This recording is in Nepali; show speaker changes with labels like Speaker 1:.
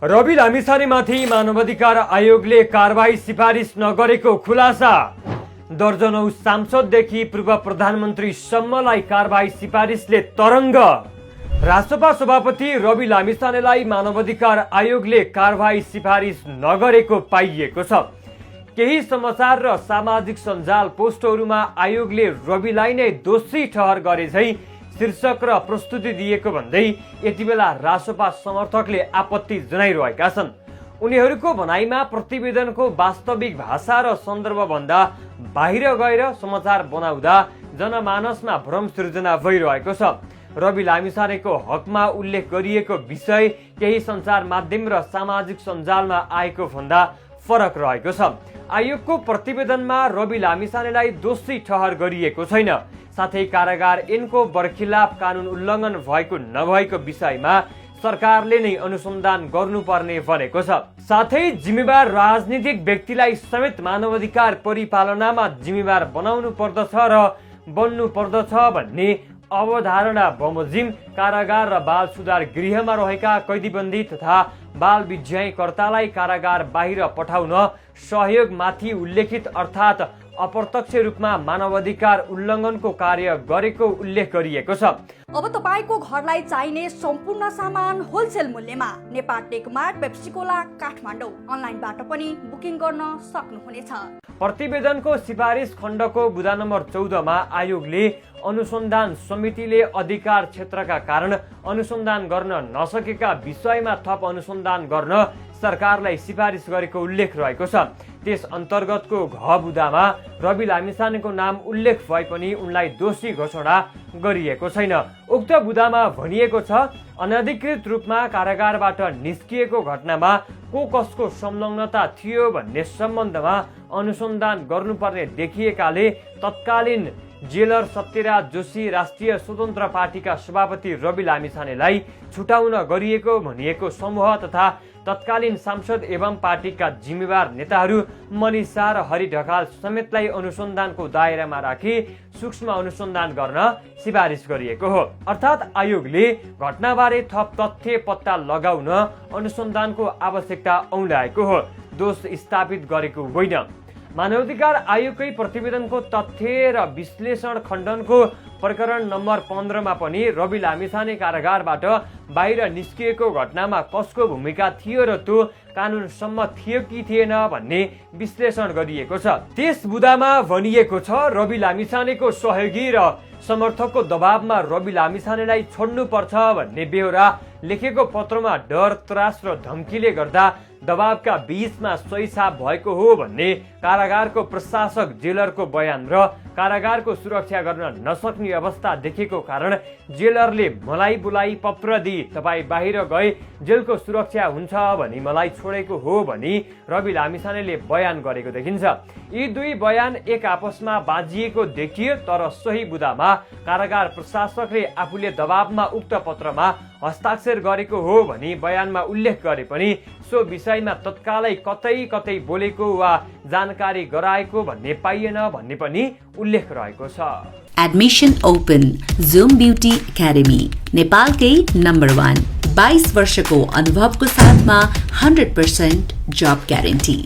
Speaker 1: रवि लामिछानेमाथि मानवाधिकार आयोगले कारबाही सिफारिस नगरेको खुलासा। दर्जनौं सांसददेखि पूर्व प्रधानमन्त्रीसम्मलाई कारबाही सिफारिसले तरङ्ग। राष्ट्रपा सभापति रवि लामिछानेलाई मानवाधिकार आयोगले कारबाही सिफारिस नगरेको पाइएको छ। केही समाचार र सामाजिक सञ्जाल पोस्टहरूमा आयोगले रविलाई नै दोषी ठहर गरे झै शीर्षक र प्रस्तुति दिएको भन्दै यतिबेला रासपा समर्थकले आपत्ति जनाइरहेका छन्। उनीहरूको भनाइमा प्रतिवेदनको वास्तविक भाषा र सन्दर्भभन्दा बाहिर गएर समाचार बनाउँदा जनमानसमा भ्रम सृजना भइरहेको छ। रवि लामिछानेको हकमा उल्लेख गरिएको विषय केही सञ्चार माध्यम र सामाजिक सञ्जालमा आएको भन्दा फरक रहेको छ। आयोगको प्रतिवेदनमा रवि लामिछानेलाई दोषी ठहर गरिएको छैन। साथै कारागार ऐनको बरखिलाफ कानुन उल्लङ्घन भएको नभएको विषयमा सरकारले नै अनुसन्धान गर्नुपर्ने भनेको छ। साथै जिम्मेवार राजनीतिक व्यक्तिलाई समेत मानवाधिकार परिपालनामा जिम्मेवार बनाउनु पर्दछ र बन्नु पर्दछ भन्ने अवधारणा बमोजिम कारागार र बाल सुधार गृहमा रहेका कैदीबन्दी तथा बाल विज्ञायकर्तालाई कारागार बाहिर पठाउन सहयोगमाथि उल्लेखित अर्थात् अप्रत्यक्ष रूपमा मानवाधिकार उल्लङ्घनको कार्य गरेको उल्लेख गरिएको छ।
Speaker 2: अब तपाईको घरलाई चाहिने सम्पूर्ण सामान होलसेल मूल्यमा नेपाल टेकमार्ट पेप्सिकोला काठमाडौँ अनलाइनबाट पनि बुकिङ गर्न सक्नुहुनेछ।
Speaker 1: प्रतिवेदनको सिफारिस खण्डको बुँदा नम्बर 14 मा आयोगले अनुसन्धान समितिले अधिकार क्षेत्रका कारण अनुसन्धान गर्न नसकेका विषयमा थप अनुसन्धान गर्न सरकारलाई सिफारिस गरेको उल्लेख रहेको छ। त्यस अन्तर्गतको घ बुँदामा रवि लामिछानेको नाम उल्लेख भए पनि उनलाई दोषी घोषणा गरिएको छैन। उक्त बुँदामा भनिएको छ, अनधिकृत रूपमा कारागारबाट निस्किएको घटनामा को कसको संलग्नता थियो भन्ने सम्बन्धमा अनुसन्धान गर्नुपर्ने देखिएकाले तत्कालीन जेलर सत्यराज जोशी राष्ट्रिय स्वतन्त्र पार्टीका सभापति रवि लामिछानेलाई छुटाउन गरिएको भनिएको समूह तथा तत्कालीन सांसद एवं पार्टीका जिम्मेवार नेताहरू मनिष शाह र हरि ढकाल समेतलाई अनुसन्धानको दायरामा राखी सूक्ष्म अनुसन्धान गर्न सिफारिस गरिएको हो। अर्थात् आयोगले घटनाबारे थप तथ्य पत्ता लगाउन अनुसन्धानको आवश्यकता औँल्याएको हो, दोष स्थापित गरेको होइन। मानवाधिकार आयोगकै प्रतिवेदनको तथ्य र विश्लेषण खण्डनको प्रकरण नम्बर 15 मा पनि रवि लामिछाने कारागारबाट बाहिर निस्किएको घटनामा कसको भूमिका थियो र त्यो कानुन सम्मत थियो कि थिएन भन्ने विश्लेषण गरिएको छ। त्यस बुँदामा भनिएको छ, रवि लामिछानेको सहयोगी र समर्थकको दबावमा रवि लामिछानेलाई छोड्नुपर्छ भन्ने बेहोरा लेखेको पत्रमा डर, त्रास र धम्कीले गर्दा दबावका बीचमा सही छाप भएको हो भन्ने कारागारको प्रशासक जेलरको बयान र कारागारको सुरक्षा गर्न नसक्ने अवस्था देखेको कारण जेलरले मलाई बुलाई पत्र दिई तपाईँ बाहिर गए जेलको सुरक्षा हुन्छ भनी मलाई छोडेको हो भनी रवि लामिछानेले बयान गरेको देखिन्छ। यी दुई बयान एक आपसमा बाजिएको देखियो, तर सही बुँदामा कारागार प्रशासकले आफूले दबावमा उक्त पत्रमा हस्ताक्षर गरेको हो भनी बयानमा उल्लेख गरे पनि सो विषयमा तत्कालै कतै बोलेको वा जानकारी गराएको भन्ने पाइएन भन्ने पनि उल्लेख रहेको छ।
Speaker 3: Admission open zoom beauty academy नेपालकै नम्बर 1 22 वर्षको अनुभवको साथमा 100% जब ग्यारेन्टी।